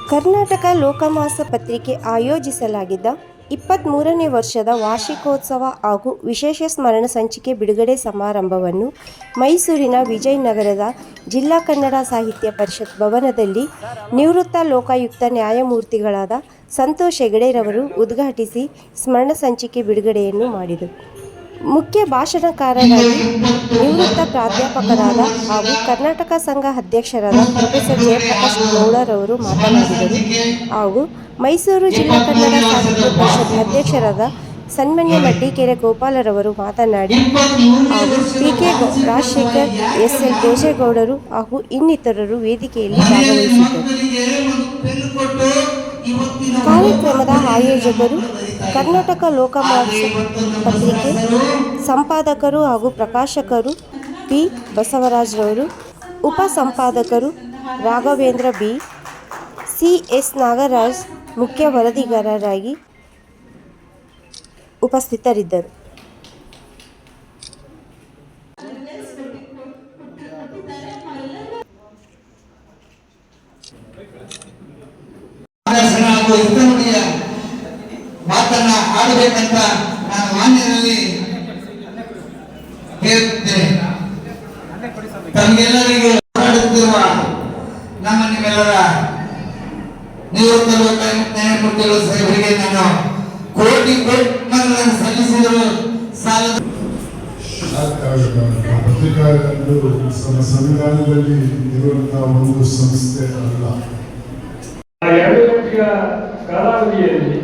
ಕರ್ನಾಟಕ ಲೋಕಮಾಸ ಪತ್ರಿಕೆ ಆಯೋಜಿಸಲಾಗಿದ್ದ 23ನೇ ವರ್ಷದ ವಾರ್ಷಿಕೋತ್ಸವ ಹಾಗೂ ವಿಶೇಷ ಸ್ಮರಣ ಸಂಚಿಕೆ ಬಿಡುಗಡೆ ಸಮಾರಂಭವನ್ನು ಮೈಸೂರಿನ ವಿಜಯನಗರದ ಜಿಲ್ಲಾ ಕನ್ನಡ ಸಾಹಿತ್ಯ ಪರಿಷತ್ ಭವನದಲ್ಲಿ ನಿವೃತ್ತ ಲೋಕಾಯುಕ್ತ ನ್ಯಾಯಮೂರ್ತಿಗಳಾದ ಸಂತೋಷ್ ಹೆಗಡೆರವರು ಉದ್ಘಾಟಿಸಿ ಸ್ಮರಣ ಸಂಚಿಕೆ ಬಿಡುಗಡೆಯನ್ನು ಮಾಡಿದರು. ಮುಖ್ಯ ಭಾಷಣಕಾರರಾಗಿ ನಿವೃತ್ತ ಪ್ರಾಧ್ಯಾಪಕರಾದ ಹಾಗೂ ಕರ್ನಾಟಕ ಸಂಘ ಅಧ್ಯಕ್ಷರಾದ ಪ್ರೊಫೆಸರ್ ಜಯಪ್ರಕಾಶ್ ಗೌಡರವರು ಮಾತನಾಡಿದರು. ಹಾಗೂ ಮೈಸೂರು ಜಿಲ್ಲಾ ಕನ್ನಡ ಸಾಹಿತ್ಯ ಪರಿಷತ್ ಅಧ್ಯಕ್ಷರಾದ ಸನ್ಮಾನ್ಯ ಮಡ್ಡಿಕೆರೆ ಗೋಪಾಲರವರು ಮಾತನಾಡಿ ಹಾಗೂ ಟಿ.ಕೆ. ರಾಜಶೇಖರ್, ಎಸ್.ಎಲ್. ದೇಶೇಗೌಡರು ಹಾಗೂ ಇನ್ನಿತರರು ವೇದಿಕೆಯಲ್ಲಿ ಭಾಗವಹಿಸಿದ್ದರು. ಕಾರ್ಯಕ್ರಮದ ಆಯೋಜಕರು ಕರ್ನಾಟಕ ಲೋಕಮಾಸ ಪತ್ರಿಕೆ ಸಂಪಾದಕರು ಹಾಗೂ ಪ್ರಕಾಶಕರು ಪಿ. ಬಸವರಾಜರವರು, ಉಪ ಸಂಪಾದಕರು Raghavendra B. C. S. Nagaraj ಮುಖ್ಯ ವರದಿಗಾರರಾಗಿ ಉಪಸ್ಥಿತರಿದ್ದರು. ಮಾತನ್ನ ಆಡಬೇಕಂತ ನಾನು ಮಾನ್ಯರಲ್ಲಿ ಕೇಳುತ್ತೇನೆ. ತಮಗೆಲ್ಲರಿಗೂ ಮಾಡುತ್ತಿರುವ ನಮ್ಮ ನಿಮ್ಮೆಲ್ಲರ ನಿವೃತ್ತ ನ್ಯಾಯಮೂರ್ತಿಗಳು ಸಾಹೇಬರಿಗೆ ನಾನು ಕೋಟಿ ಕೋಟಿ ಸಲ್ಲಿಸಿದರು ಸಾಲದು. ಪತ್ರಿಕಾರಂದು ಸಂವಿಧಾನದಲ್ಲಿ ಇರುವಂತಹ ಒಂದು ಸಂಸ್ಥೆ ಅಲ್ಲ. 2 ವರ್ಷ ಕಾಲಾವಧಿಯಲ್ಲಿ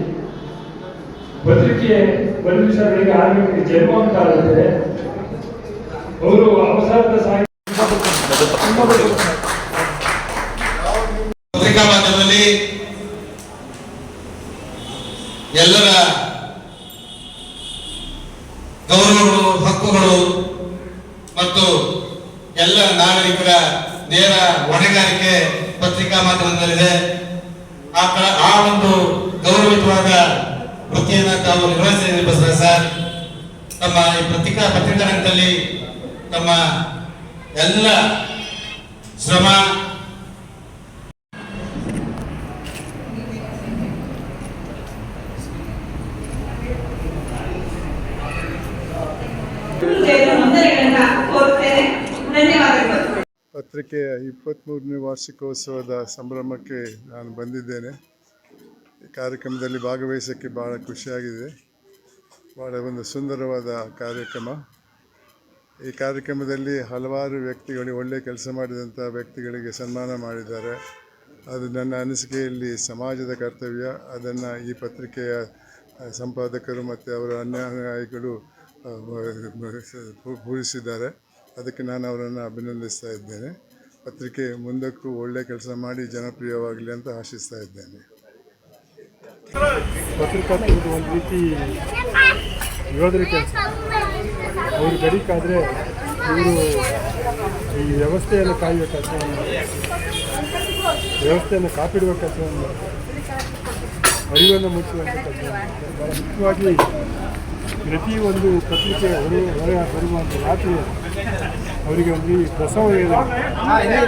ಪತ್ರಿಕೆ ಒಂದು ದಿವಸ ಬೆಳಿಗ್ಗೆ 6 ಗಂಟೆಗೆ ಜನ್ಮ ಅಂತಾಗುತ್ತೆ. ಅವರು ಅವಸರದ ಪತ್ರಿಕಾ ಮಾಧ್ಯಮದಲ್ಲಿ ಎಲ್ಲರ ಗೌರವಗಳು, ಹಕ್ಕುಗಳು ಮತ್ತು ಎಲ್ಲ ನಾಗರಿಕರ ನೇರ ಹೊಣೆಗಾರಿಕೆ ಪತ್ರಿಕಾ ಮಾಧ್ಯಮದಲ್ಲಿದೆ. ಆ ಒಂದು ಗೌರವಿತವಾದ ವೃತ್ತಿಯನ್ನು ತಾವು ನಿರ್ವಹಿಸಿದ್ದೀರಿ ಸರ್. ತಮ್ಮ ಈ ಪತ್ರಿಕಾ ರಂಗದಲ್ಲಿ ತಮ್ಮ ಎಲ್ಲ ಶ್ರಮ ಪತ್ರಿಕೆಯ 23ನೇ ವಾರ್ಷಿಕೋತ್ಸವದ ಸಂಭ್ರಮಕ್ಕೆ ನಾನು ಬಂದಿದ್ದೇನೆ. ಈ ಕಾರ್ಯಕ್ರಮದಲ್ಲಿ ಭಾಗವಹಿಸೋಕ್ಕೆ ಭಾಳ ಖುಷಿಯಾಗಿದೆ. ಭಾಳ ಒಂದು ಸುಂದರವಾದ ಕಾರ್ಯಕ್ರಮ. ಈ ಕಾರ್ಯಕ್ರಮದಲ್ಲಿ ಹಲವಾರು ವ್ಯಕ್ತಿಗಳು ಒಳ್ಳೆಯ ಕೆಲಸ ಮಾಡಿದಂಥ ವ್ಯಕ್ತಿಗಳಿಗೆ ಸನ್ಮಾನ ಮಾಡಿದ್ದಾರೆ. ಅದು ನನ್ನ ಅನಿಸಿಕೆಯಲ್ಲಿ ಸಮಾಜದ ಕರ್ತವ್ಯ. ಅದನ್ನು ಈ ಪತ್ರಿಕೆಯ ಸಂಪಾದಕರು ಮತ್ತು ಅವರ ಅನುಯಾಯಿಗಳು ಪೂರೈಸಿದ್ದಾರೆ. ಅದಕ್ಕೆ ನಾನು ಅವರನ್ನು ಅಭಿನಂದಿಸ್ತಾ ಇದ್ದೇನೆ. ಪತ್ರಿಕೆ ಮುಂದಕ್ಕೂ ಒಳ್ಳೆಯ ಕೆಲಸ ಮಾಡಿ ಜನಪ್ರಿಯವಾಗಲಿ ಅಂತ ಆಶಿಸ್ತಾ ಇದ್ದೇನೆ. ಪತ್ರಿಕಾತ್ಮಕ ಒಂದು ರೀತಿ ಯೋಧರ ಕೆಲಸ. ಅವರು ಗಡಿಕಾದರೆ ಇವರು ಈ ವ್ಯವಸ್ಥೆಯನ್ನು ಕಾಯುವ ಕೆಲಸವನ್ನು, ವ್ಯವಸ್ಥೆಯನ್ನು ಕಾಪಿಡುವ ಕೆಲಸವನ್ನು, ಅರಿವನ್ನು ಮುಚ್ಚುವಂಥ ಕೆಲಸವನ್ನು ಭಾಳ ಮುಖ್ಯವಾಗಿ ಪ್ರತಿಯೊಂದು ಪತ್ರಿಕೆ ಬರುವಂಥ ರಾತ್ರಿ ಅವರಿಗೆ ಒಂದು ಪ್ರಸವ ವೇದನೆ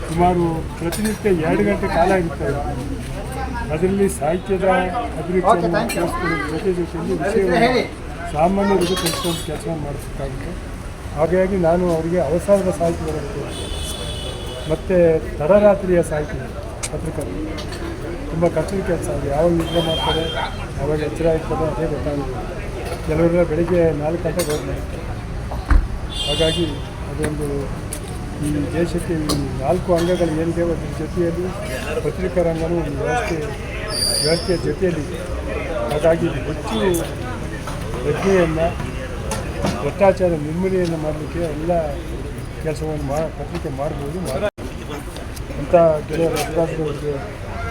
ಸುಮಾರು ಪ್ರತಿನಿತ್ಯ 2 ಗಂಟೆ ಕಾಲ ಇರುತ್ತದೆ. ಅದರಲ್ಲಿ ಸಾಹಿತ್ಯದ ಅಭಿರುಚಿಯನ್ನು ಜೊತೆಯಲ್ಲಿ ವಿಷಯವನ್ನು ಸಾಮಾನ್ಯರಿಗೆ ತಿಳಿಸುವಂಥ ಕೆಲಸವನ್ನು ಮಾಡಬೇಕಾಗುತ್ತೆ. ಹಾಗಾಗಿ ನಾನು ಅವರಿಗೆ ಅವಸರದ ಸಾಹಿತ್ಯ ಬರುತ್ತೆ ಮತ್ತು ತಡರಾತ್ರಿಯ ಸಾಹಿತ್ಯ ಪತ್ರಿಕರು ತುಂಬ ಕಷ್ಟದ ಕೆಲಸ. ಯಾವಾಗ ನಿದ್ರೆ ಮಾಡ್ತಾರೆ, ಯಾವಾಗ ಎಚ್ಚರ ಇರ್ತದೆ ಅದೇ ಗೊತ್ತಾಗುತ್ತೆ. ಕೆಲವರೆಲ್ಲ ಬೆಳಿಗ್ಗೆ 4 ಗಂಟೆಗೆ ಹೋಗ್ತಾರೆ. ಹಾಗಾಗಿ ಅದೊಂದು ಈ ದೇಶಕ್ಕೆ ಈ 4 ಅಂಗಗಳು ಏನಿದೆ ಅದರ ಜೊತೆಯಲ್ಲಿ ಪತ್ರಿಕಾ ರಂಗನೂ ಒಂದು ವ್ಯವಸ್ಥೆಯ ಜೊತೆಯಲ್ಲಿ. ಹಾಗಾಗಿ ಹೆಚ್ಚು ಪ್ರಜ್ಞೆಯನ್ನು, ಭ್ರಷ್ಟಾಚಾರ ನಿರ್ಮೂಲನೆಯನ್ನು ಮಾಡಲಿಕ್ಕೆ ಎಲ್ಲ ಕೆಲಸವನ್ನು ಪತ್ರಿಕೆ ಮಾಡ್ಬೋದು. ಅಂಥ ಕೆಲವು ಅಧಿಕಾರಿಗಳಿಗೆ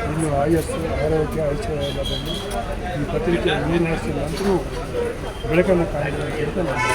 ಇನ್ನು ಆರೋಗ್ಯ ಐಶ್ವರ್ಯದಲ್ಲಿ ಈ ಪತ್ರಿಕೆ 3 ವರ್ಷದ ನಂತರ ಬೆಳಕನ್ನು ಕಾಣಬೇಕು ಅಂತ ನಾನು